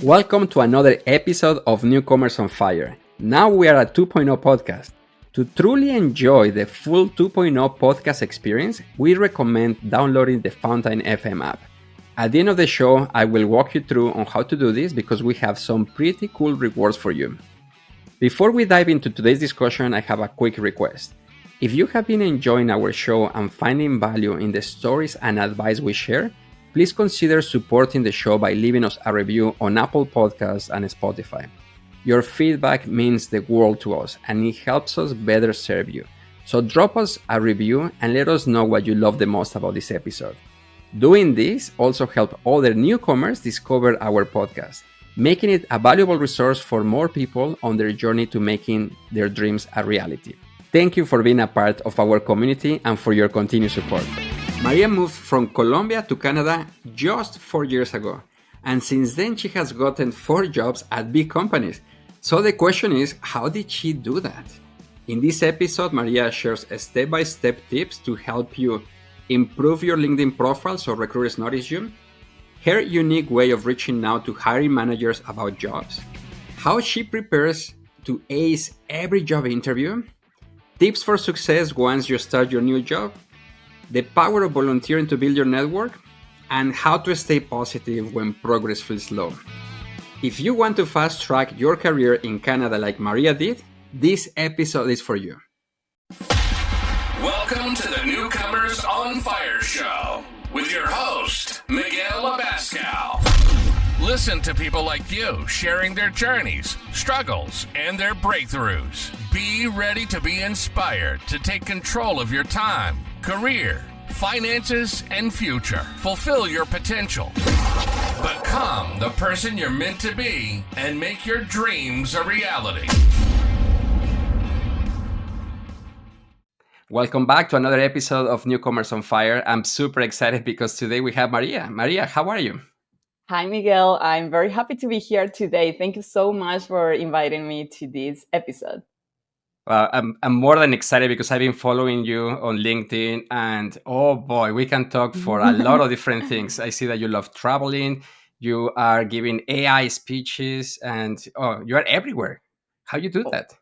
Welcome to another episode of Newcomers on Fire. Now we are a 2.0 podcast. To truly enjoy the full 2.0 podcast experience, we recommend downloading the Fountain FM app. At the end of the show, I will walk you through on how to do this because we have some pretty cool rewards for you. Before we dive into today's discussion, I have a quick request. If you have been enjoying our show and finding value in the stories and advice we share, please consider supporting the show by leaving us a review on Apple Podcasts and Spotify. Your feedback means the world to us and it helps us better serve you. So drop us a review and let us know what you love the most about this episode. Doing this also helps other newcomers discover our podcast, making it a valuable resource for more people on their journey to making their dreams a reality. Thank you for being a part of our community and for your continued support. Maria moved from Colombia to Canada just 4 years ago, and since then she has gotten 4 jobs at big companies. So the question is, how did she do that? In this episode, Maria shares step-by-step tips to help you improve your LinkedIn profile so recruiters notice you, her unique way of reaching out to hiring managers about jobs, how she prepares to ace every job interview, tips for success once you start your new job, the power of volunteering to build your network, and how to stay positive when progress feels slow. If you want to fast track your career in Canada like Maria did, this episode is for you. Welcome to the Newcomers on Fire show with your host, Miguel Abascal. Listen to people like you sharing their journeys, struggles, and their breakthroughs. Be ready to be inspired to take control of your time, career, finances, and future. Fulfill your potential. Become the person you're meant to be and make your dreams a reality. Welcome back to another episode of Newcomers on Fire. I'm super excited because today we have Maria. Maria, how are you? Hi, Miguel. I'm very happy to be here today. Thank you so much for inviting me to this episode. I'm more than excited because I've been following you on LinkedIn and oh boy, we can talk for a lot of different things. I see that you love traveling, you are giving AI speeches and you are everywhere. How you do that?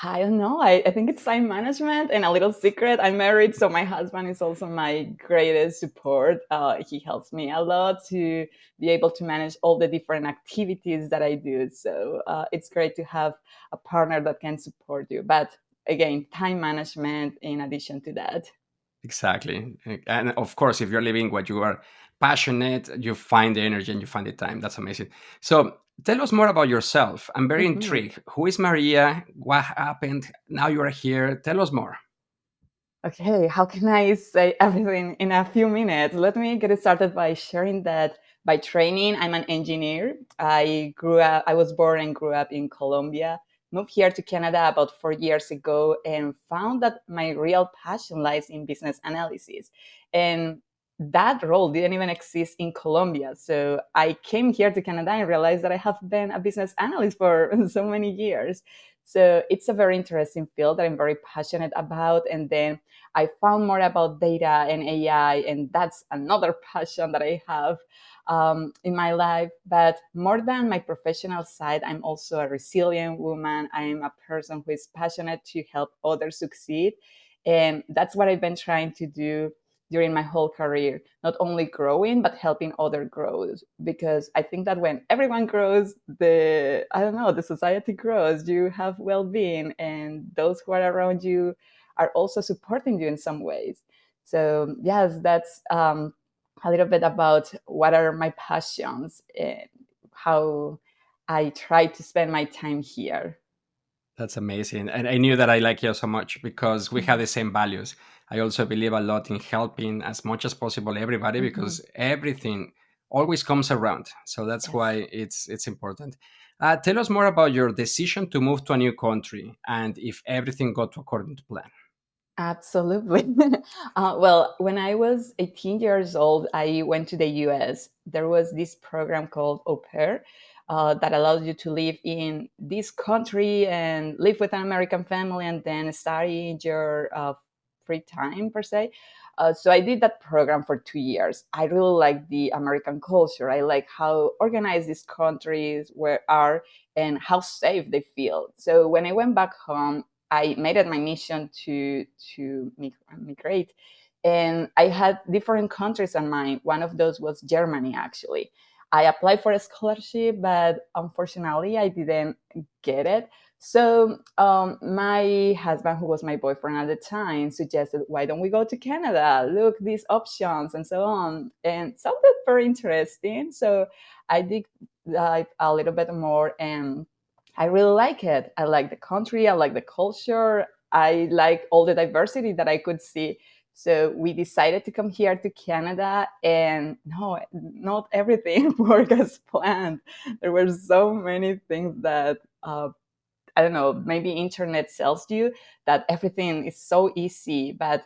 I don't know. I think it's time management and a little secret. I'm married, so my husband is also my greatest support. He helps me a lot to be able to manage all the different activities that I do. So it's great to have a partner that can support you. But again, time management in addition to that. Exactly. And of course, if you're living what you are passionate, you find the energy and you find the time. That's amazing. So tell us more about yourself. I'm very intrigued. Who is Maria? What happened? Now you are here. Tell us more. Okay, how can I say everything in a few minutes? Let me get it started by sharing that by training, I'm an engineer. I was born and grew up in Colombia, moved here to Canada about 4 years ago, and found that my real passion lies in business analysis. And that role didn't even exist in Colombia. So I came here to Canada and realized that I have been a business analyst for so many years. So it's a very interesting field that I'm very passionate about. And then I found more about data and AI, and that's another passion that I have in my life. But more than my professional side, I'm also a resilient woman. I'm a person who is passionate to help others succeed. And that's what I've been trying to do during my whole career, not only growing, but helping other grow. Because I think that when everyone grows, the society grows, you have well-being, and those who are around you are also supporting you in some ways. So yes, that's a little bit about what are my passions and how I try to spend my time here. That's amazing. And I knew that I like you so much because we have the same values. I also believe a lot in helping as much as possible everybody Mm-hmm. because everything always comes around. So that's Yes. why it's important. Tell us more about your decision to move to a new country and if everything got according to plan. Absolutely. Well, when I was 18 years old, I went to the US. There was this program called Au Pair that allowed you to live in this country and live with an American family and then study in your free time, per se. So I did that program for 2 years. I really like the American culture. I like how organized these countries are and how safe they feel. So when I went back home, I made it my mission to migrate, and I had different countries in mind. One of those was Germany, actually. I applied for a scholarship, but unfortunately, I didn't get it. So my husband, who was my boyfriend at the time, suggested, "Why don't we go to Canada? Look, these options and so on." And it sounded very interesting. So I did dive a little bit more, and I really like it. I like the country. I like the culture. I like all the diversity that I could see. So we decided to come here to Canada, and no, not everything worked as planned. There were so many things that I don't know, maybe internet sells you that everything is so easy, but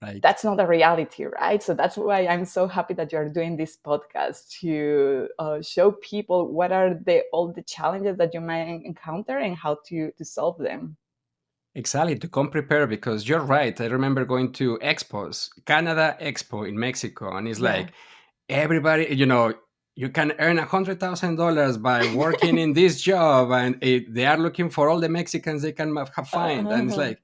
Right. that's not the reality, right? So that's why I'm so happy that you're doing this podcast to show people what are all the challenges that you might encounter and how to solve them. Exactly, to come prepared because you're right. I remember going to expos, Canada Expo in Mexico, and it's Yeah. like everybody, you can earn $100,000 by working in this job, and they are looking for all the Mexicans they can find, and it's Uh, like,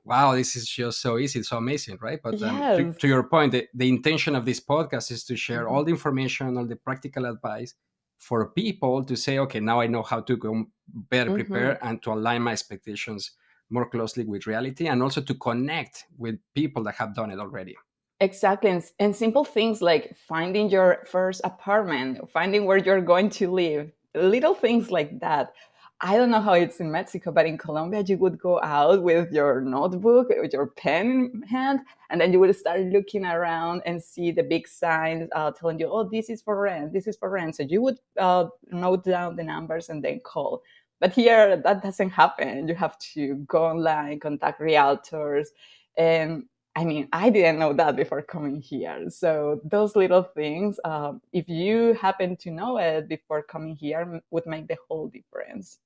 wow, this is just so easy, so amazing, right? But yes. to your point, the intention of this podcast is to share Mhm. all the information, all the practical advice for people to say, okay, now I know how to go better Mhm. prepare and to align my expectations more closely with reality, and also to connect with people that have done it already. Exactly. And simple things like finding your first apartment, finding where you're going to live, little things like that. I don't know how it's in Mexico, but in Colombia, you would go out with your notebook, with your pen in hand, and then you would start looking around and see the big signs telling you, oh, this is for rent, this is for rent. So you would note down the numbers and then call. But here, that doesn't happen. You have to go online, contact realtors, and I mean, I didn't know that before coming here. So those little things, if you happen to know it before coming here, would make the whole difference.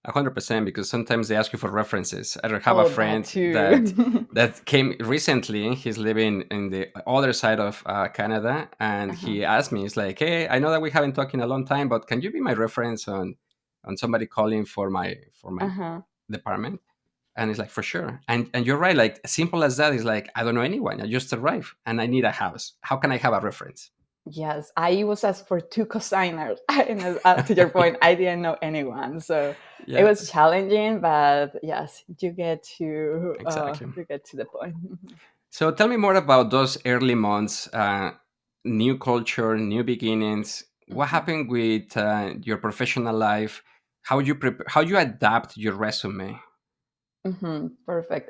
100%, because sometimes they ask you for references. I have a Oh, that friend that too. came recently. He's living in the other side of Canada, and Uh-huh. he asked me, he's like, hey, I know that we haven't talked in a long time, but can you be my reference on somebody calling for my Uh-huh. department? And it's like, for sure. And you're right, like simple as that is like, I don't know anyone. I just arrived and I need a house. How can I have a reference? Yes, I was asked for two cosigners. And to your point, I didn't know anyone, so it Yeah, was challenging. But yes, exactly. you get to the point. So tell me more about those early months, new culture, new beginnings. What Mhm. happened with your professional life? How you adapt your resume? Perfect.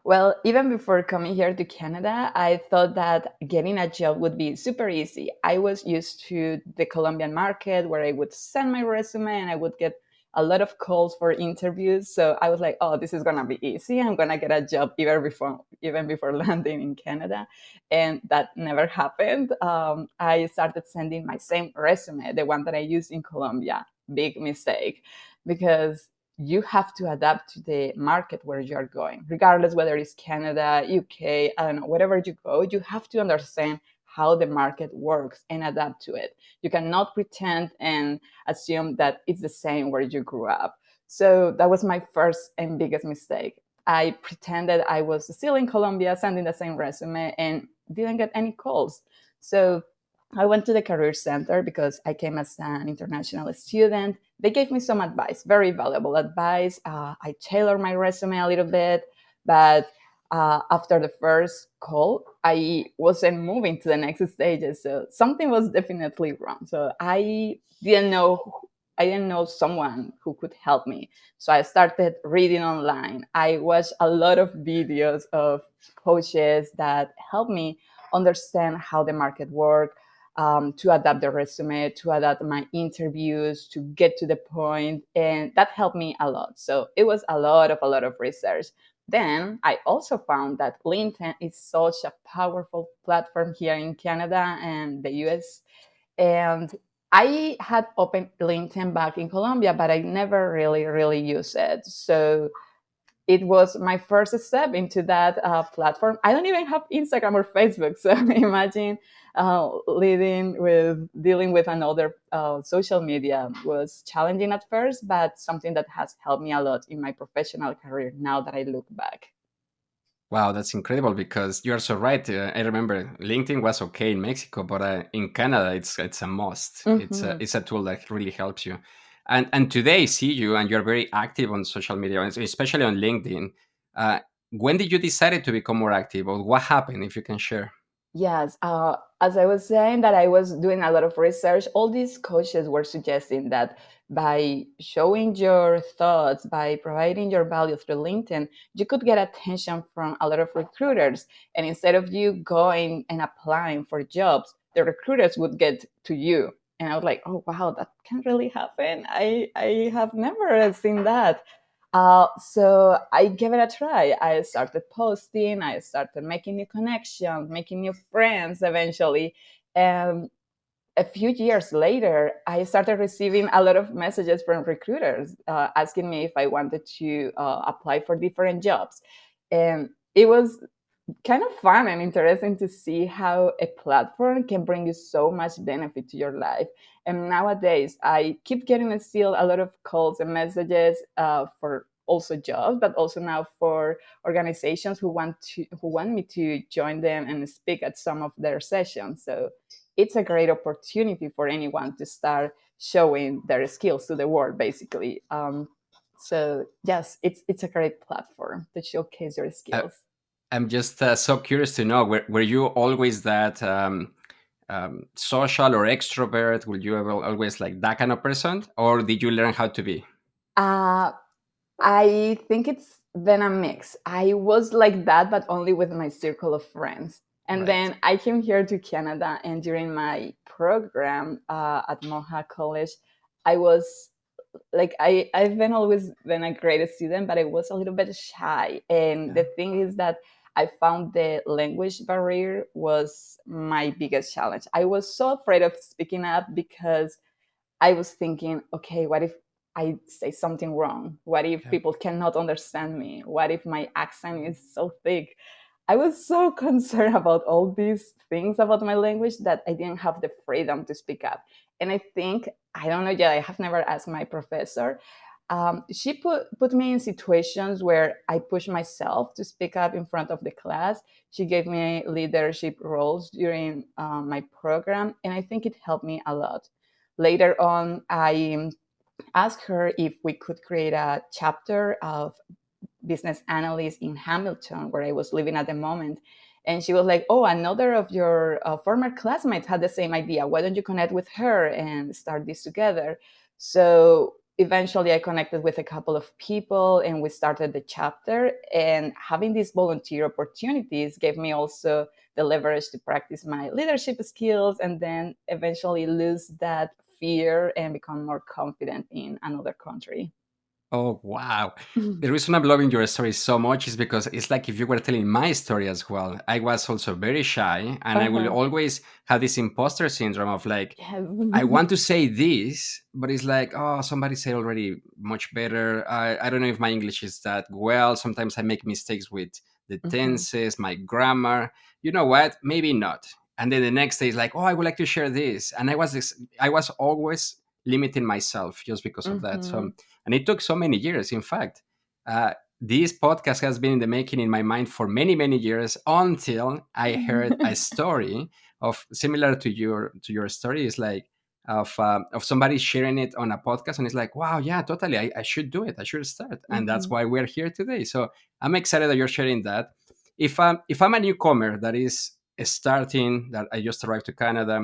Well, even before coming here to Canada, I thought that getting a job would be super easy. I was used to the Colombian market where I would send my resume and I would get a lot of calls for interviews. So I was like, oh, this is gonna be easy. I'm gonna get a job even before landing in Canada. And that never happened. I started sending my same resume, the one that I used in Colombia. Big mistake because you have to adapt to the market where you're going, regardless whether it's Canada, UK, I don't know, wherever you go, you have to understand how the market works and adapt to it. You cannot pretend and assume that it's the same where you grew up. So that was my first and biggest mistake. I pretended I was still in Colombia, sending the same resume, and didn't get any calls. So I went to the career center because I came as an international student. They gave me some advice, very valuable advice. I tailored my resume a little bit, but after the first call, I wasn't moving to the next stages. So something was definitely wrong. So I didn't know someone who could help me. So I started reading online. I watched a lot of videos of coaches that helped me understand how the market works, to adapt the resume, to adapt my interviews, to get to the point, and that helped me a lot. So it was a lot of research. Then I also found that LinkedIn is such a powerful platform here in Canada and the US. And I had opened LinkedIn back in Colombia, but I never really used it. So it was my first step into that platform. I don't even have Instagram or Facebook, so imagine dealing with another social media was challenging at first, but something that has helped me a lot in my professional career now that I look back. Wow, that's incredible because you are so right. I remember LinkedIn was okay in Mexico, but in Canada, it's a must. Hmm. It's a tool that really helps you. And today, I see you, and you're very active on social media, and especially on LinkedIn. Uh, when did you decide to become more active, or what happened? If you can share. Yes, as I was saying that I was doing a lot of research, all these coaches were suggesting that by showing your thoughts, by providing your value through LinkedIn, you could get attention from a lot of recruiters. And instead of you going and applying for jobs, the recruiters would get to you. And I was like, oh wow, that can really happen. I have never seen that. So I gave it a try. I started posting, I started making new connections, making new friends eventually. And a few years later, I started receiving a lot of messages from recruiters asking me if I wanted to apply for different jobs. And it was kind of fun and interesting to see how a platform can bring you so much benefit to your life. And nowadays, I keep getting still a lot of calls and messages for also jobs, but also now for organizations who want me to join them and speak at some of their sessions. So it's a great opportunity for anyone to start showing their skills to the world, basically. So yes, it's a great platform to showcase your Uh, skills. I'm just so curious to know, were you always that social or extrovert? Were you ever always like that kind of person, or did you learn how to be? Uh, I think it's been a mix. I was like that, but only with my circle of friends. And Right. then I came here to Canada, and during my program at Moha College, I was like I've been always been a great student, but I was a little bit shy. And Yeah. the thing is that I found the language barrier was my biggest challenge. I was so afraid of speaking up because I was thinking, okay, what if I say something wrong? What if Yeah. people cannot understand me? What if my accent is so thick? I was so concerned about all these things about my language that I didn't have the freedom to speak up. And I think, I don't know yet, I have never asked my professor. She put me in situations where I pushed myself to speak up in front of the class. She gave me leadership roles during my program, and I think it helped me a lot. Later on, I asked her if we could create a chapter of business analyst in Hamilton, where I was living at the moment. And she was like, oh, another of your former classmates had the same idea. Why don't you connect with her and start this together? So eventually I connected with a couple of people and we started the chapter. And having these volunteer opportunities gave me also the leverage to practice my leadership skills and then eventually lose that fear and become more confident in another country. Oh, wow. The reason I'm loving your story so much is because it's like if you were telling my story as well. I was also very shy, and I will Uh-huh. always have this imposter syndrome of like, Yes. I want to say this, but it's like, oh, somebody said already much better. I don't know if my English is that well. Sometimes I make mistakes with the Mhm. tenses, my grammar. You know what? Maybe not. And then the next day is like, oh, I would like to share this. And I was always limiting myself just because of that. So, Mhm. and it took so many years. In fact, this podcast has been in the making in my mind for many, many years until I heard a story of similar to your story. Is like of somebody sharing it on a podcast, and it's like, wow, yeah, totally, I should do it, I should start, and that's Mhm. why we're here today. So I'm excited that you're sharing that. If I'm a newcomer that is starting, that I just arrived to Canada,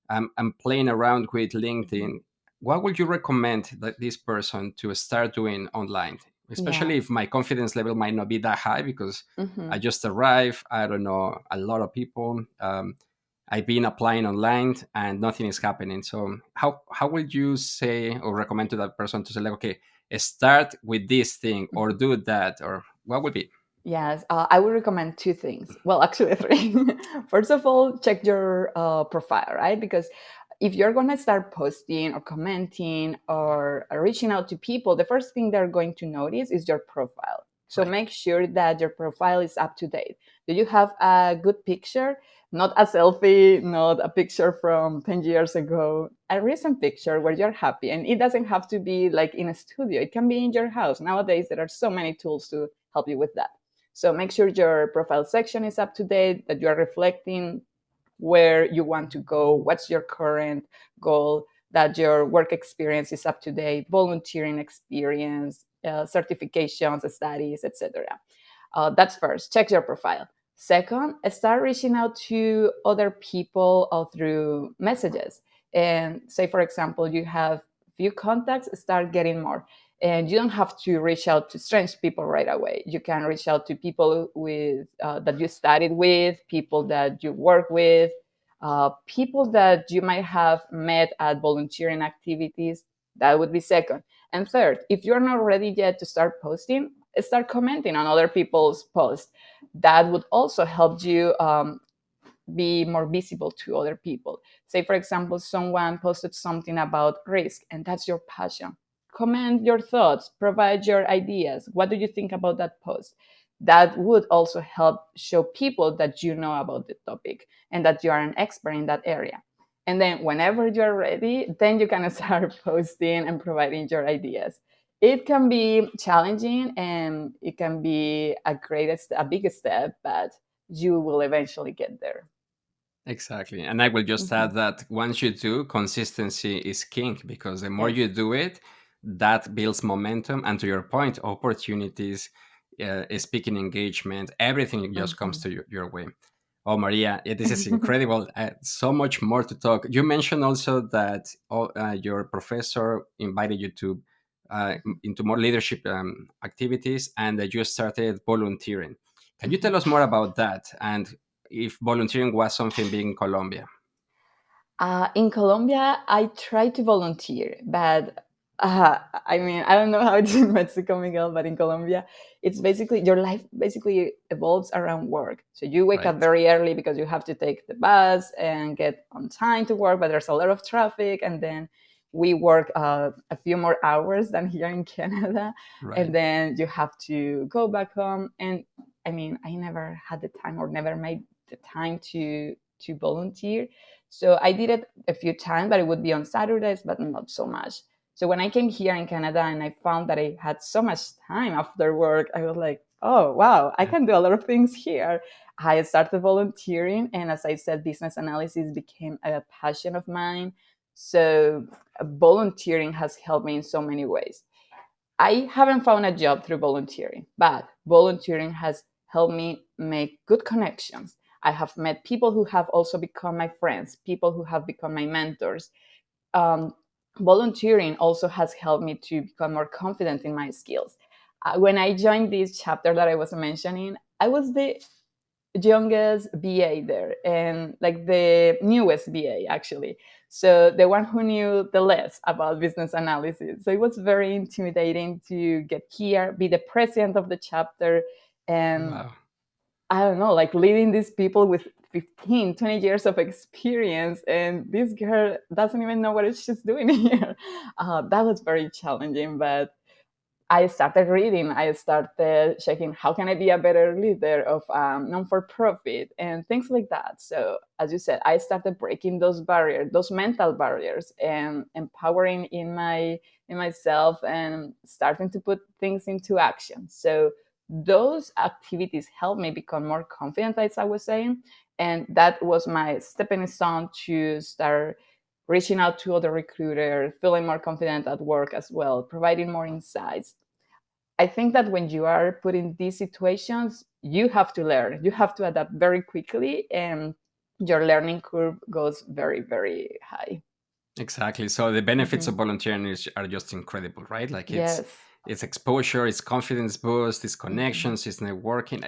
I'm playing around with LinkedIn, what would you recommend that this person to start doing online, Yeah. especially if my confidence level might not be that high because I Mhm. just arrived, I don't know a lot of people. I've been applying online and nothing is happening. So how would you say or recommend to that person to say like, okay, start with this thing or Mhm. do that, or what would be? Yes, I would recommend two things. Well, actually, three. First of all, check your profile, right? Because if you're going to start posting or commenting or reaching out to people, the first thing they're going to notice is your profile. So Right. make sure that your profile is up to date. Do you have a good picture? Not a selfie, not a picture from 10 years ago, a recent picture where you're happy. And it doesn't have to be like in a studio, it can be in your house. Nowadays, there are so many tools to help you with that. So make sure your profile section is up to date, that you're reflecting where you want to go, what's your current goal, that your work experience is up to date, volunteering experience, certifications, studies, etc. That's first. Check your profile. Second, start reaching out to other people through messages. And say, for example, you have few contacts, start getting more. And you don't have to reach out to strange people right away. You can reach out to people with that you studied with, people that you work with, people that you might have met at volunteering activities. That would be second. And third, if you're not ready yet to start posting, start commenting on other people's posts. That would also help you be more visible to other people. Say, for example, someone posted something about risk, and that's your passion. Comment your thoughts, provide your ideas. What do you think about that post? That would also help show people that you know about the topic and that you are an expert in that area. And then, whenever you're ready, then you can start posting and providing your ideas. It can be challenging and it can be a big step, but you will eventually get there. Exactly. And I will just Mhm. add that once you do, consistency is king because the more Yes. you do it, that builds momentum. And to your point, opportunities, speaking engagement, everything just comes Mhm. to your way. Oh, Maria, this is incredible. So much more to talk. You mentioned also that your professor invited you to into more leadership activities and that you started volunteering. Can you tell us more about that and if volunteering was something big in Colombia? In Colombia, I try to volunteer, but I mean, I don't know how it's in Mexico, Miguel, but in Colombia, it's basically your life basically evolves around work. So you wake up Right, very early because you have to take the bus and get on time to work, but there's a lot of traffic, and then we work a few more hours than here in Canada, right. and then you have to go back home. And I mean, I never had the time or never made the time to volunteer, so I did it a few times, but it would be on Saturdays, but not so much. So when I came here in Canada and I found that I had so much time after work, I was like, oh, wow, I Yeah, can do a lot of things here. I started volunteering. And as I said, business analysis became a passion of mine. So volunteering has helped me in so many ways. I haven't found a job through volunteering, but volunteering has helped me make good connections. I have met people who have also become my friends, people who have become my mentors. Um, Volunteering also has helped me to become more confident in my skills. When I joined this chapter that I was mentioning, I was the youngest BA there and like the newest BA actually. So the one who knew the less about business analysis. So it was very intimidating to get here, be the president of the chapter, and wow. I don't know, like leading these people with 15, 20 years of experience. And this girl doesn't even know what she's doing here. That was very challenging, but I started reading. I started checking how can I be a better leader of non-for-profit and things like that. So, as you said, I started breaking those barriers, those mental barriers, and empowering in myself and starting to put things into action. So, those activities helped me become more confident, as I was saying, and that was my stepping stone to start reaching out to other recruiters, feeling more confident at work as well, providing more insights. I think that when you are put in these situations, you have to learn. You have to adapt very quickly, and your learning curve goes very, very high. Exactly. So the benefits Mhm. of volunteering are just incredible, right? Like Yes. it's exposure, it's confidence boost, it's Mhm. connections, it's networking,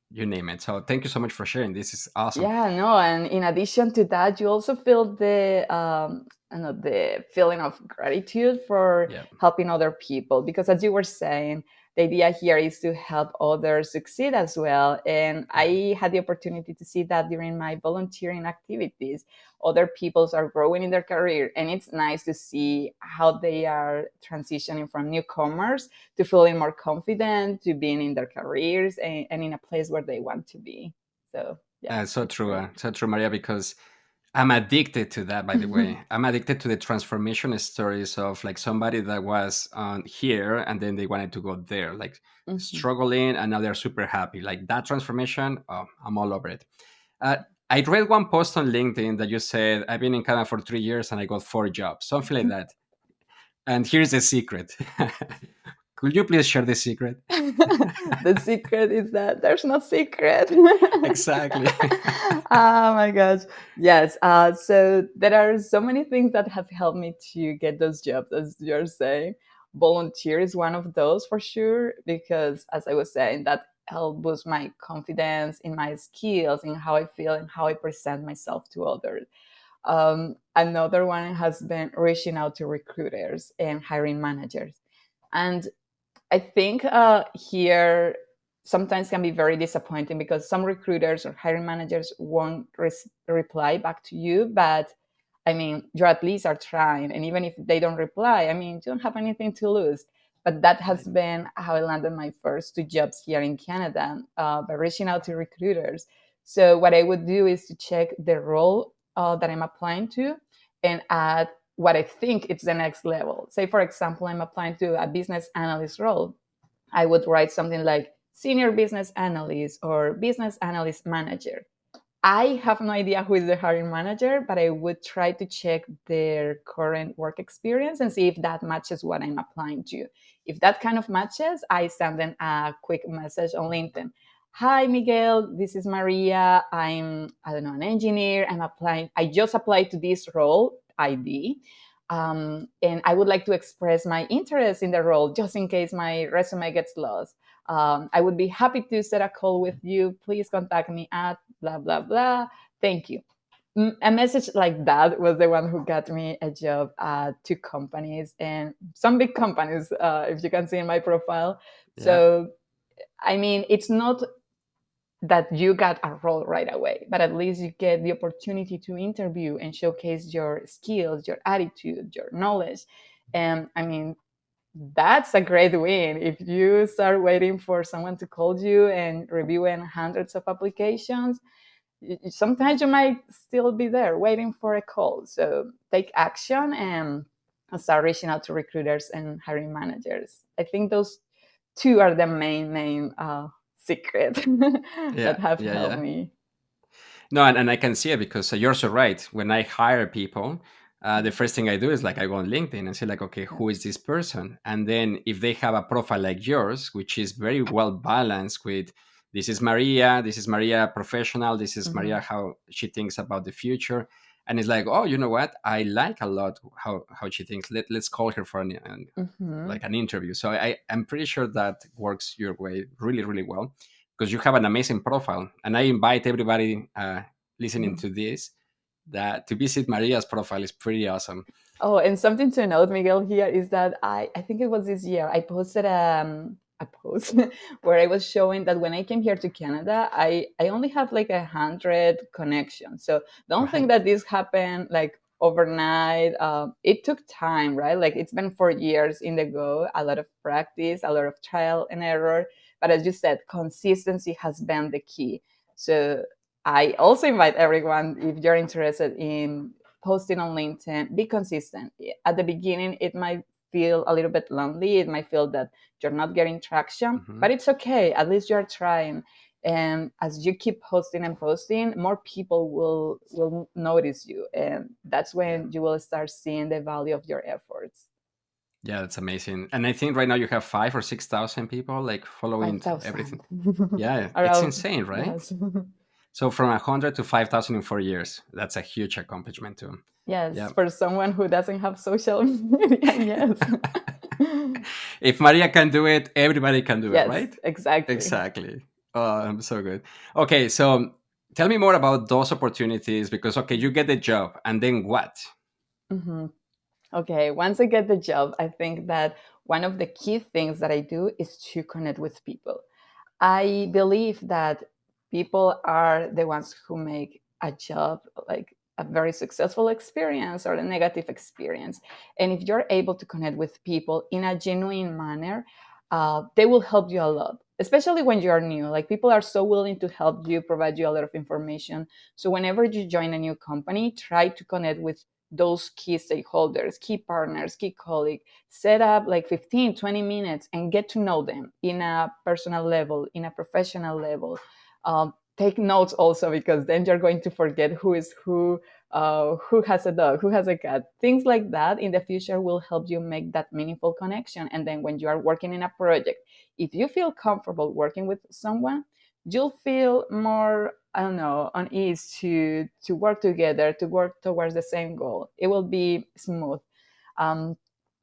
you name it. So thank you so much for sharing. This is awesome. Yeah, no, and in addition to that, you also feel the feeling of gratitude for Yeah. helping other people. Because as you were saying, the idea here is to help others succeed as well. And I had the opportunity to see that during my volunteering activities. Other peoples are growing in their career, and it's nice to see how they are transitioning from newcomers to feeling more confident, to being in their careers and in a place where they want to be. So yeah, So it's true, great. so true, Maria, because I'm addicted to that, by the way. I'm addicted to the transformation stories of like somebody that was on here and then they wanted to go there, like Mhm. struggling and now they're super happy. Like that transformation, oh, I'm all over it. Uh, I read one post on LinkedIn that you said, I've been in Canada for 3 years and I got 4 jobs, something like that. And here's the secret. Could you please share the secret? The secret is that there's no secret. Exactly. Oh my gosh. Yes. So there are so many things that have helped me to get those jobs, as you're saying. Volunteer is one of those for sure, because as I was saying, that helped boost my confidence in my skills, in how I feel and how I present myself to others. Another one has been reaching out to recruiters and hiring managers. And I think here sometimes can be very disappointing because some recruiters or hiring managers won't reply back to you. But I mean, you at least are trying. And even if they don't reply, I mean, you don't have anything to lose. But that has Right. been how I landed my first 2 jobs here in Canada, by reaching out to recruiters. So what I would do is to check the role that I'm applying to and add what I think it's the next level. Say, for example, I'm applying to a business analyst role. I would write something like senior business analyst or business analyst manager. I have no idea who is the hiring manager, but I would try to check their current work experience and see if that matches what I'm applying to. If that kind of matches, I send them a quick message on LinkedIn. Hi, Miguel. This is Maria. I don't know, an engineer. I'm applying. I just applied to this role, ID. And I would like to express my interest in the role just in case my resume gets lost. I would be happy to set a call with you. Please contact me at blah, blah, blah. Thank you. A message like that was the one who got me a job at 2 companies and some big companies, if you can see in my profile. Yeah. So, I mean, it's not that you got a role right away, but at least you get the opportunity to interview and showcase your skills, your attitude, your knowledge. And I mean, that's a great win. If you start waiting for someone to call you and reviewing hundreds of applications, sometimes you might still be there waiting for a call. So take action and start reaching out to recruiters and hiring managers. I think those two are the main secret that Yeah. have Yeah. helped Yeah. me. No, and I can see it because you're so right. When I hire people, the first thing I do is like I go on LinkedIn and say like, okay, Yeah. who is this person? And then if they have a profile like yours, which is very well balanced with this is Maria professional, this is Maria Mhm. how she thinks about the future, and it's like, oh, you know what? I like a lot how she thinks. Let's call her for Mhm. like an interview. So I'm pretty sure that works your way really really well because you have an amazing profile. And I invite everybody listening to this that to visit Maria's profile is pretty awesome. Oh, and something to note, Miguel, here is that I think it was this year, I posted a post where I was showing that when I came here to Canada, I only have like 100 connections. So don't think Right. that this happened like overnight. It took time, right? Like it's been 4 years in the go, a lot of practice, a lot of trial and error. But as you said, consistency has been the key. So I also invite everyone, if you're interested in posting on LinkedIn, be consistent. At the beginning, it might feel a little bit lonely. It might feel that you're not getting traction, Hmm. but it's okay. At least you're trying. And as you keep posting and posting, more people will notice you, and that's Yeah. when you will start seeing the value of your efforts. Yeah, that's amazing. And I think right now you have 5 or 6 thousand people like following 5,000. everything. Yeah, it's Around, insane, right? yes. So from 100 to 5,000 in 4 years, that's a huge accomplishment too. Yes, Yeah. for someone who doesn't have social media, yes. If Maria can do it, everybody can do it, Yes, right? exactly. Exactly. Oh, I'm so good. Okay, so tell me more about those opportunities because okay, you get the job, and then what? Mhm. Okay, once I get the job, I think that one of the key things that I do is to connect with people. I believe that people are the ones who make a job like a very successful experience or a negative experience. And if you're able to connect with people in a genuine manner, they will help you a lot, especially when you are new. Like people are so willing to help you, provide you a lot of information. So whenever you join a new company, try to connect with those key stakeholders, key partners, key colleagues. Set up like 15, 20 minutes and get to know them in a personal level, in a professional level. Take notes also, because then you're going to forget who is who has a dog, who has a cat. Things like that in the future will help you make that meaningful connection. And then when you are working in a project, if you feel comfortable working with someone, you'll feel more, I don't know, on ease to work together, to work towards the same goal. It will be smooth. Um,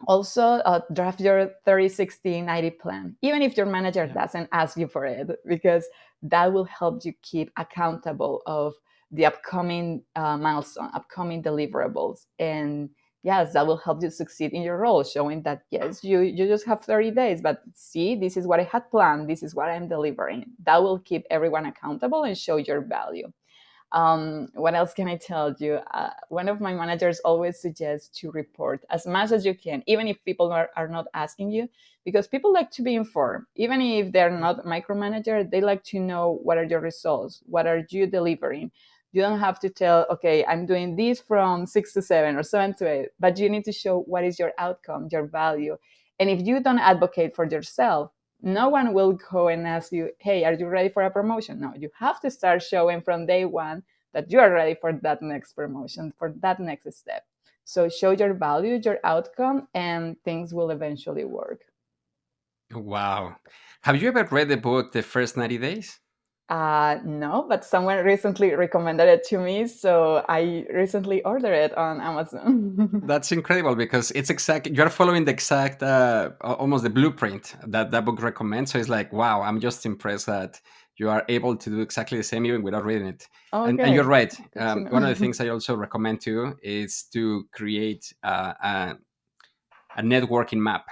Also, draft your 30, 60, 90 plan, even if your manager Yeah. doesn't ask you for it, because that will help you keep accountable of the upcoming milestone, upcoming deliverables. And yes, that will help you succeed in your role, showing that, yes, you just have 30 days, but see, this is what I had planned. This is what I'm delivering. That will keep everyone accountable and show your value. What else can I tell you? One of my managers always suggests to report as much as you can, even if people are not asking you, because people like to be informed. Even if they're not micromanager, they like to know what are your results, what are you delivering. You don't have to tell, okay, I'm doing this from 6 to 7 or 7 to 8, but you need to show what is your outcome, your value. And if you don't advocate for yourself, no one will go and ask you, hey, are you ready for a promotion? No, you have to start showing from day one that you are ready for that next promotion, for that next step. So show your value, your outcome, and things will eventually work. Wow. Have you ever read the book The First 90 Days? No, but someone recently recommended it to me, so I recently ordered it on Amazon. That's incredible because it's exactly you're following the exact almost the blueprint that that book recommends. So it's like, wow, I'm just impressed that you are able to do exactly the same even without reading it. And you're Okay, right. good to One of the know. things I also recommend too is to create a networking map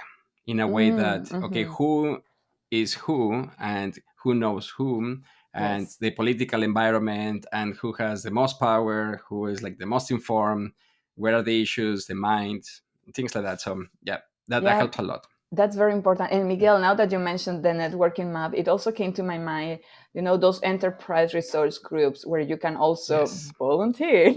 in a way that okay, Mm-hmm. who is who and who knows whom, and Yes. the political environment, and who has the most power, who is like the most informed, where are the issues, the minds, things like that. So yeah, that Yeah, helps a lot. that's very important. And Yeah. Miguel, now that you mentioned the networking map, it also came to my mind, those enterprise resource groups where you can also Yes. volunteer.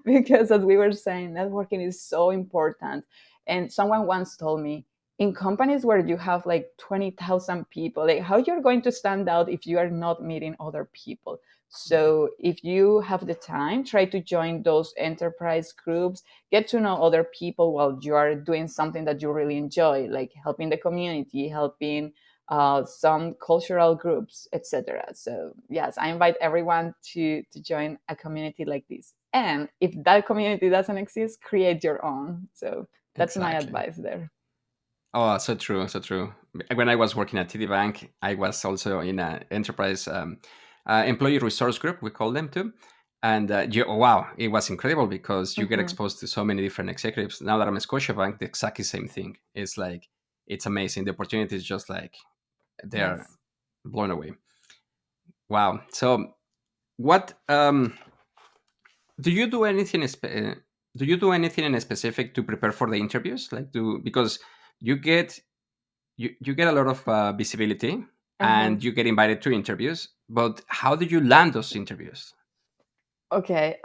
Because as we were saying, networking is so important. And someone once told me, in companies where you have like 20,000 people, like how you're going to stand out if you are not meeting other people. So if you have the time, try to join those enterprise groups, get to know other people while you are doing something that you really enjoy, like helping the community, helping some cultural groups, etc. So yes, I invite everyone to join a community like this. And if that community doesn't exist, create your own. So that's my Exactly. advice there. Oh, so true, so true. When I was working at TD Bank, I was also in an enterprise employee resource group. We call them too, and wow, it was incredible because you get Hmm. exposed to so many different executives. Now that I'm at Scotiabank, the exactly same thing. It's like it's amazing. The opportunity is just like they're Yes. blown away. Wow. So, what do you do anything? Do you do anything in specific to prepare for the interviews? Like, do because you get you get a lot of visibility Uh-huh. and you get invited to interviews, but how do you land those interviews? Okay.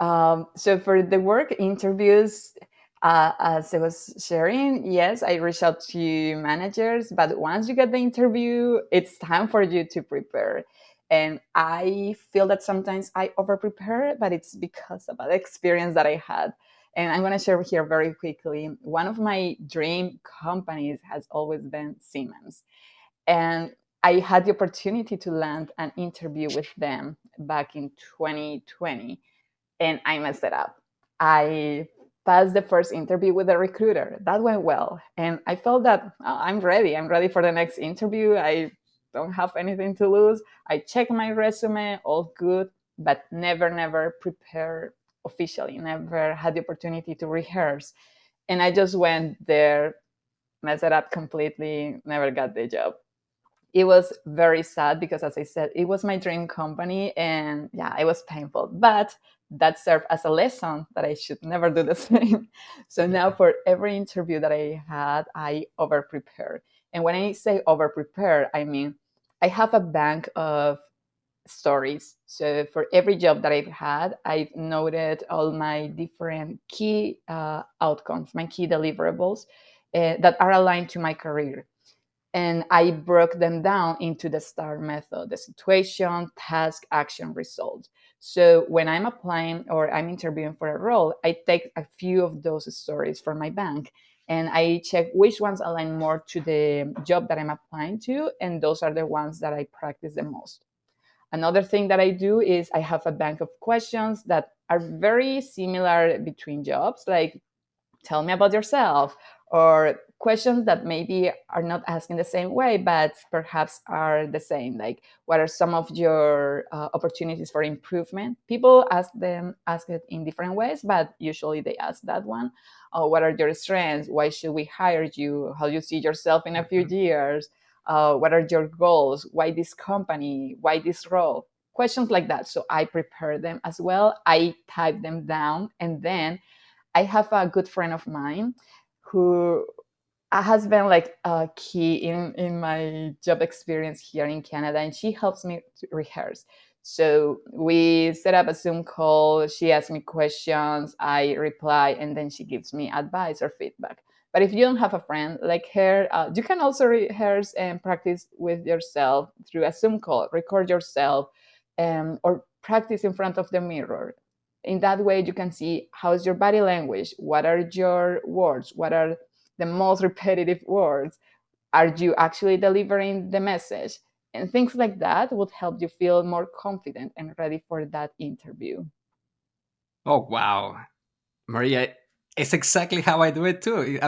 So for the work interviews, as I was sharing, yes, I reach out to managers, but once you get the interview, it's time for you to prepare. And I feel that sometimes I over prepare, but it's because of the experience that I had. And I'm going to share here very quickly. One of my dream companies has always been Siemens. And I had the opportunity to land an interview with them back in 2020, and I messed it up. I passed the first interview with the recruiter. That went well. And I felt that I'm ready. I'm ready for the next interview. I don't have anything to lose. I checked my resume, all good, but never prepare officially, never had the opportunity to rehearse. And I just went there, messed it up completely, never got the job. It was very sad because, as I said, it was my dream company, and yeah, it was painful. But that served as a lesson that I should never do the same. So now, Yeah. for every interview that I had, I over prepare. And when I say over prepare, I mean I have a bank of stories. So for every job that I've had, I've noted all my different key outcomes, my key deliverables that are aligned to my career. And I broke them down into the STAR method: the situation, task, action, result. So when I'm applying or I'm interviewing for a role, I take a few of those stories from my bank and I check which ones align more to the job that I'm applying to. And those are the ones that I practice the most. Another thing that I do is I have a bank of questions that are very similar between jobs, like tell me about yourself, or questions that maybe are not asked in the same way but perhaps are the same, like what are some of your opportunities for improvement. People ask it in different ways, but usually they ask that one. What are your strengths? Why should we hire you? How do you see yourself in a few Mhm. years? What are your goals? Why this company? Why this role? Questions like that. So I prepare them as well, I type them down, and then I have a good friend of mine who has been like a key in my job experience here in Canada, and she helps me to rehearse. So we set up a Zoom call. She asks me questions, I reply, and then she gives me advice or feedback. But if you don't have a friend like her, you can also rehearse and practice with yourself through a Zoom call. Record yourself, or practice in front of the mirror. In that way, you can see how's your body language, what are your words, what are the most repetitive words, are you actually delivering the message, and things like that would help you feel more confident and ready for that interview. Oh wow, Maria, it's exactly how I do it too.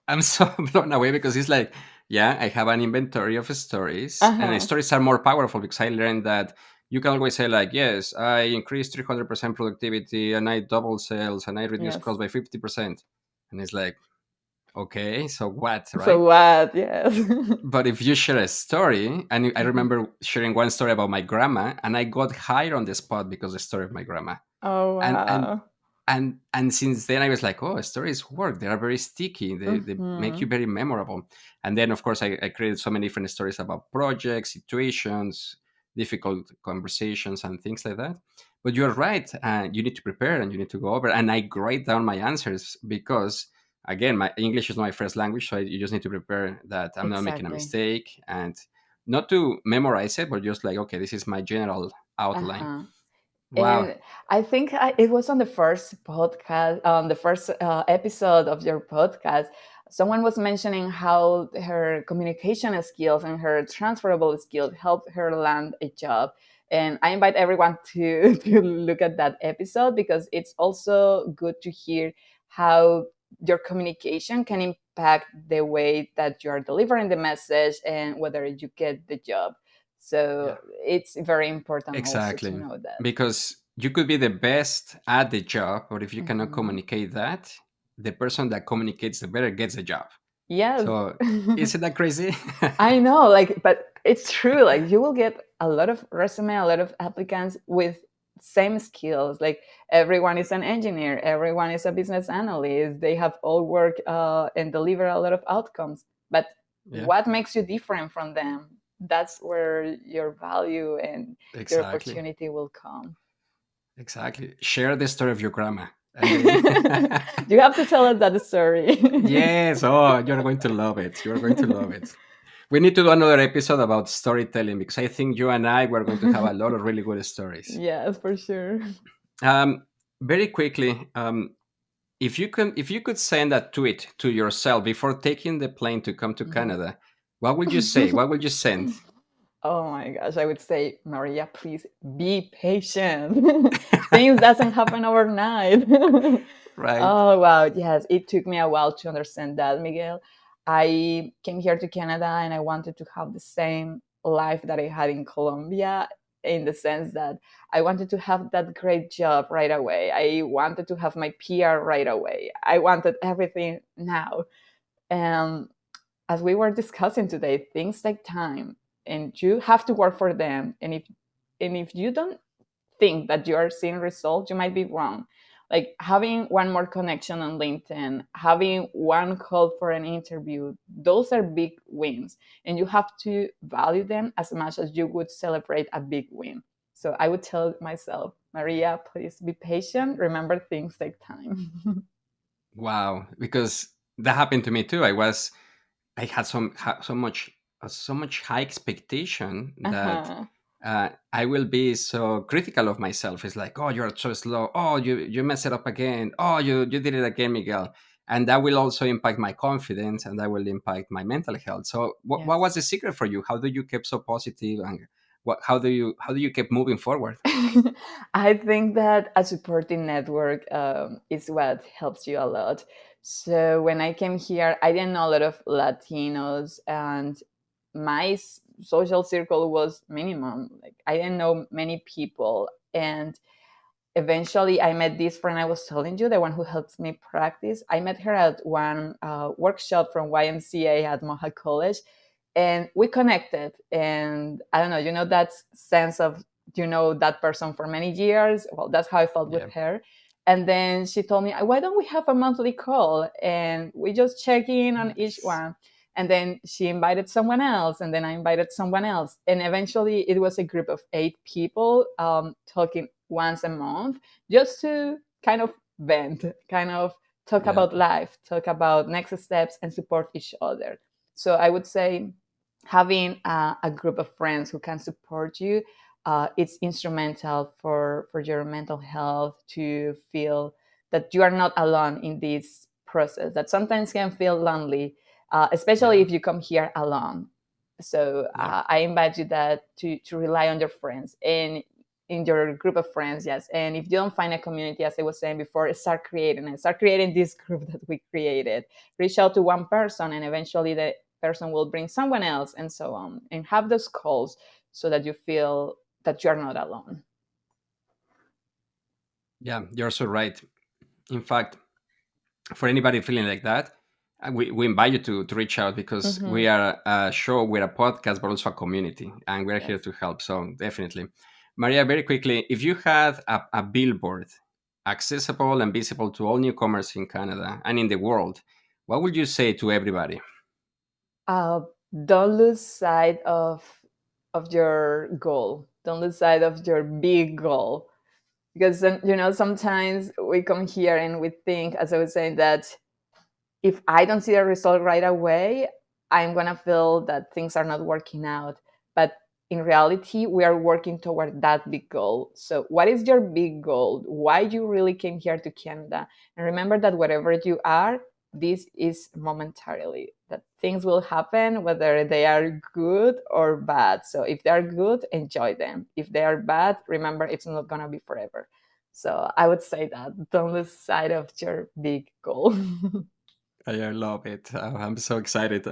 I'm so blown away because it's like, yeah, I have an inventory of stories, and the Uh-huh. stories are more powerful because I learned that you can always say like, yes, I increased 300% productivity, and I doubled sales, and I reduced costs Yes. by 50%, and it's like, okay, so what, So right? what? Yes. But if you share a story, and I Mhm. remember sharing one story about my grandma, and I got hired on the spot because of the story of my grandma, Oh, and and wow. and since then I was like, oh, stories work. They are very sticky. They make you Hmm. very memorable. And then of course I created so many different stories about projects, situations, difficult conversations, and things like that. But you're right. You need to prepare and you need to go over. And I write down my answers because again, my English is not my first language, so you just need to prepare that I'm not making a Exactly. mistake, and not to memorize it, but just like, okay, this is my general outline. Uh-huh. Wow. And I think it was on the first podcast, on the first episode of your podcast. Someone was mentioning how her communication skills and her transferable skills helped her land a job. And I invite everyone to, to look at that episode because it's also good to hear how your communication can impact the way that you are delivering the message and whether you get the job. So Yeah. it's very important also to Exactly. know that. Because you could be the best at the job, but if you cannot Mhm. communicate that, the person that communicates the better gets the job. Yes. So isn't that crazy? I know, like, but it's true. Like, you will get a lot of resume, a lot of applicants with same skills. Like, everyone is an engineer, everyone is a business analyst. They have all work and deliver a lot of outcomes. But Yeah, what makes you different from them? That's where your value and your exactly. opportunity will come. Exactly. Share the story of your grandma. And then You have to tell us that story. yes, oh, you're going to love it. You're going to love it. We need to do another episode about storytelling because I think you and I were going to have a lot of really good stories. Yes, for sure. Um, Very quickly, if you could send a tweet to yourself before taking the plane to come to Mhm. Canada, what would you say? What would you send? Oh my gosh, I would say, Maria, please be patient. Things doesn't happen overnight. Right? Oh wow, yes, it took me a while to understand that, Miguel. I came here to Canada and I wanted to have the same life that I had in Colombia. in the sense that I wanted to have that great job right away. I wanted to have my PR right away. I wanted everything now. And as we were discussing today, things take time and you have to work for them. And if you don't think that you are seeing results, you might be wrong. Like having one more connection on LinkedIn, having one call for an interview, those are big wins. And you have to value them as much as you would celebrate a big win. So I would tell myself, Maria, please be patient. Remember, things take time. Wow, because that happened to me too. I had so much high expectation that Uh-huh. I will be so critical of myself. It's like, oh, you're so slow. Oh, you messed it up again. Oh, you did it again, Miguel. And that will also impact my confidence, and that will impact my mental health. So, what Yes. was the secret for you? How do you keep so positive, and how do you keep moving forward? I think that a supporting network is what helps you a lot. So when I came here, I didn't know a lot of Latinos, and my social circle was minimum. Like I didn't know many people, and eventually I met this friend I was telling you, the one who helps me practice. I met her at one workshop from YMCA at Mohawk College, and we connected. And I don't know, that sense of that person for many years. Well, that's how I felt with Yeah, her. And then she told me, why don't we have a monthly call and we just check in on each nice. one. And then she invited someone else, and then I invited someone else, and eventually it was a group of 8 people, talking once a month, just to kind of vent, kind of talk Yeah, about life, talk about next steps, and support each other. So I would say having a group of friends who can support you, it's instrumental for your mental health, to feel that you are not alone in this process that sometimes can feel lonely, especially yeah, if you come here alone. So yeah. I invite you that to rely on your friends and in your group of friends. Yes, and if you don't find a community, as I was saying before, start creating this group that we created. Reach out to one person, and eventually the person will bring someone else, and so on, and have those calls so that you feel that you're not alone. Yeah, you're so right. In fact, for anybody feeling like that, we invite you to reach out because Hmm. we are a show, we're a podcast, but also a community, and we're here Yes. to help. So definitely. Maria, very quickly, if you had a billboard accessible and visible to all newcomers in Canada and in the world, what would you say to everybody? uh, don't lose sight of your goal. Don't lose sight of your big goal, because then, sometimes we come here and we think, as I was saying, that if I don't see a result right away, I'm gonna feel that things are not working out. But in reality, we are working toward that big goal. So, what is your big goal? Why you really came here to Canada? And remember that whatever you are, this is momentarily. That things will happen, whether they are good or bad. So, if they are good, enjoy them. If they are bad, remember it's not gonna be forever. So, I would say that don't lose sight of your big goal. I love it. I'm so excited.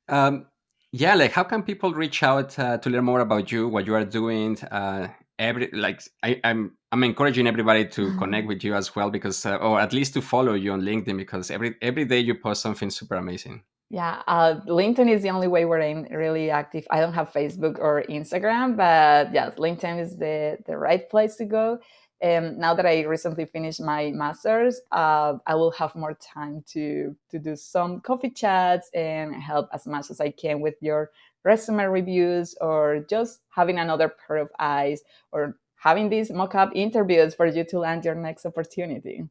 Um, yeah, like how can people reach out to learn more about you, what you are doing? I'm encouraging everybody to connect with you as well because, or at least to follow you on LinkedIn because every day you post something super amazing. Yeah, LinkedIn is the only way where I'm really active. I don't have Facebook or Instagram, but yes, LinkedIn is the right place to go. And now that I recently finished my master's, I will have more time to do some coffee chats and help as much as I can with your resume reviews, or just having another pair of eyes, or having these mock-up interviews for you to land your next opportunity.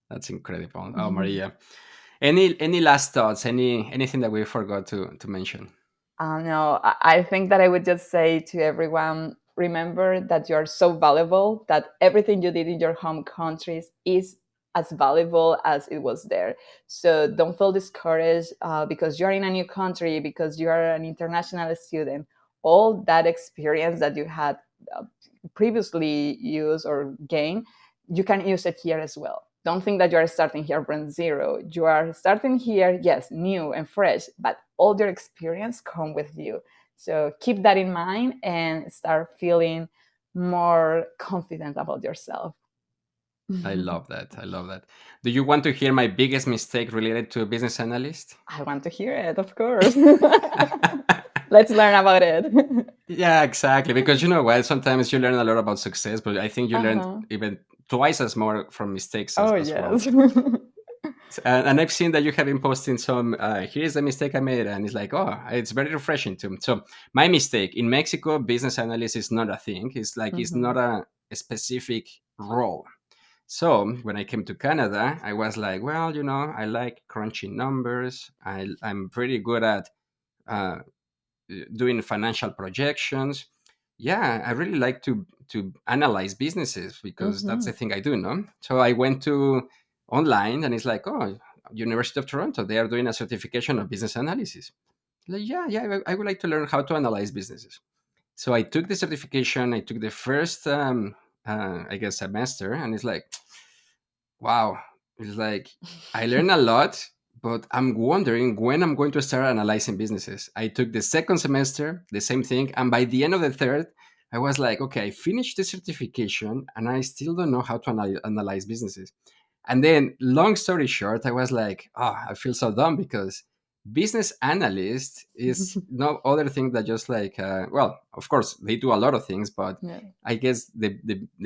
That's incredible. Oh, Maria, any last thoughts? Anything that we forgot to mention? No, I think that I would just say to everyone, remember that you're so valuable, that everything you did in your home countries is as valuable as it was there. So don't feel discouraged because you're in a new country, because you are an international student. All that experience that you had uh, previously used or gained, you can use it here as well. Don't think that you are starting here from zero. You are starting here, yes, new and fresh, but all your experience come with you. So keep that in mind and start feeling more confident about yourself. I love that. I love that. Do you want to hear my biggest mistake related to a business analyst? I want to hear it, of course. Let's learn about it. Yeah, exactly. Because you know what? Sometimes you learn a lot about success, but I think you learn Uh-huh. even twice as more from mistakes Oh, as well. yes. And I've seen that you have been posting some, here's the mistake I made. And it's like, oh, it's very refreshing too. So my mistake in Mexico, business analyst is not a thing. It's like, it's not a specific role. So when I came to Canada, I was like, well, you know, I like crunching numbers. I'm pretty good at uh, doing financial projections. Yeah, I really like to analyze businesses because that's the thing I do, no? So I went to online and it's like, oh, University of Toronto, they are doing a certification of business analysis. Like, yeah, I would like to learn how to analyze businesses. So I took the certification. I took the first, I guess, semester, and it's like, wow, it's like I learned a lot, but I'm wondering when I'm going to start analyzing businesses. I took the second semester, the same thing, and by the end of the third, I was like, okay, I finished the certification, and I still don't know how to analyze businesses. And then, long story short, I was like, oh, I feel so dumb because business analyst is no other thing that just like, well, of course, they do a lot of things, but Yeah. I guess the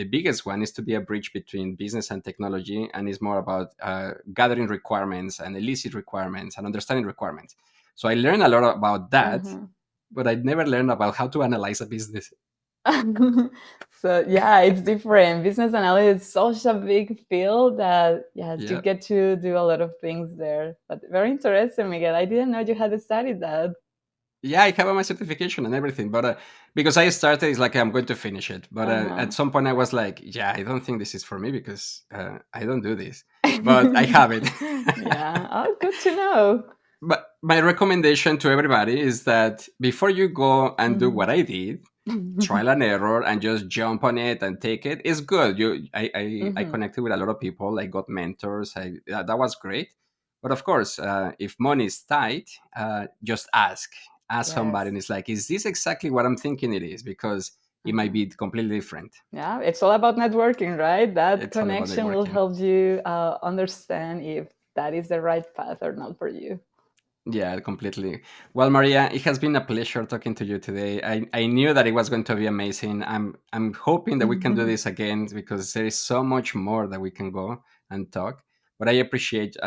biggest one is to be a bridge between business and technology, and is more about gathering requirements and elicit requirements and understanding requirements. So I learned a lot about that, but I never learned about how to analyze a business. So yeah, it's different. Business analysis is such a big field that yes, you Yeah. get to do a lot of things there. But very interesting, Miguel. I didn't know you had studied that. Yeah, I have my certification and everything, but because I started, it's like I'm going to finish it. But Uh-huh. at some point, I was like, yeah, I don't think this is for me because I don't do this. But I have it. Yeah. Oh, good to know. But my recommendation to everybody is that before you go and do what Mhm. I did, trial and error and just jump on it and take it is good. I Mhm. connected with a lot of people. I got mentors. That was great. But of course, if money is tight, just ask somebody, Yes. and it's like, is this exactly what I'm thinking it is? Because it might Uh-huh. be completely different. Yeah, it's all about networking, right? That It's all about connection will networking. help you understand if that is the right path or not for you. Yeah, completely. Well, Maria, it has been a pleasure talking to you today. I knew that it was going to be amazing. I'm hoping that we can do this again because there is so much more that we can go and talk. But I appreciate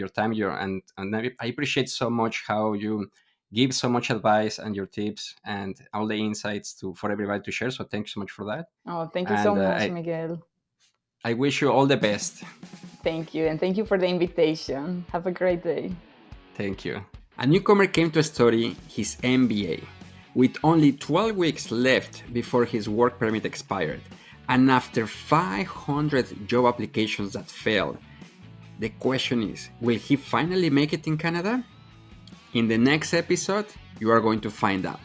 your time, and I appreciate so much how you give so much advice and your tips and all the insights to for everybody to share. So thank you so much for that. Oh, thank you so And much, I Miguel. I wish you all the best. Thank you. And thank you for the invitation. Have a great day. Thank you. A newcomer came to study his MBA with only 12 weeks left before his work permit expired, and after 500 job applications that failed. The question is, will he finally make it in Canada? In the next episode, you are going to find out.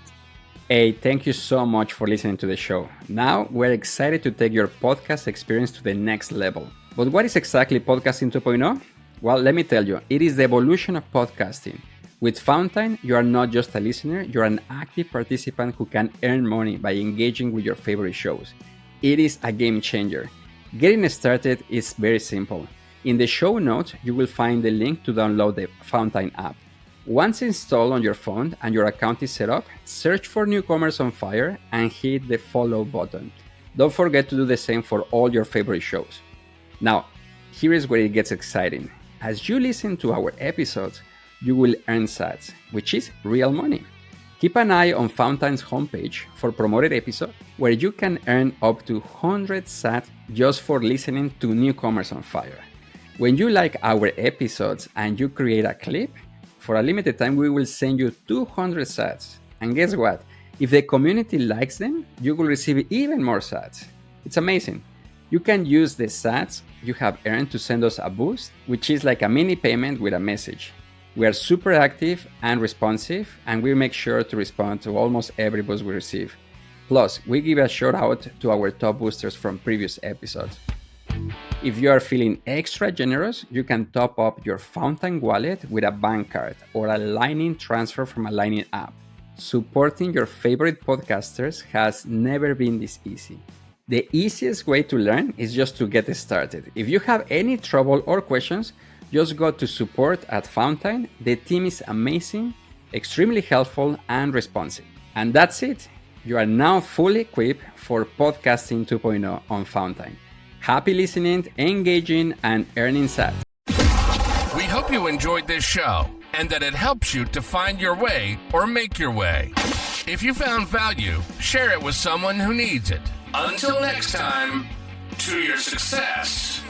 Hey, thank you so much for listening to the show. Now we're excited to take your podcast experience to the next level. But what is exactly Podcasting 2.0? Well, let me tell you, it is the evolution of podcasting. With Fountain, you are not just a listener, you're an active participant who can earn money by engaging with your favorite shows. It is a game changer. Getting started is very simple. In the show notes, you will find the link to download the Fountain app. Once installed on your phone and your account is set up, search for Newcomers on Fire and hit the follow button. Don't forget to do the same for all your favorite shows. Now, here is where it gets exciting. As you listen to our episodes, you will earn sats, which is real money. Keep an eye on Fountain's homepage for promoted episodes where you can earn up to 100 sats just for listening to Newcomers on Fire. When you like our episodes and you create a clip, for a limited time we will send you 200 sats. And guess what? If the community likes them, you will receive even more sats. It's amazing. You can use the sats you have earned to send us a boost, which is like a mini payment with a message. We are super active and responsive, and we make sure to respond to almost every boost we receive. Plus, we give a shout out to our top boosters from previous episodes. If you are feeling extra generous, you can top up your Fountain wallet with a bank card or a Lightning transfer from a Lightning app. Supporting your favorite podcasters has never been this easy. The easiest way to learn is just to get started. If you have any trouble or questions, just go to support at Fountain. The team is amazing, extremely helpful, and responsive. And that's it. You are now fully equipped for Podcasting 2.0 on Fountain. Happy listening, engaging, and earning sats. We hope you enjoyed this show and that it helps you to find your way or make your way. If you found value, share it with someone who needs it. Until next time, to your success.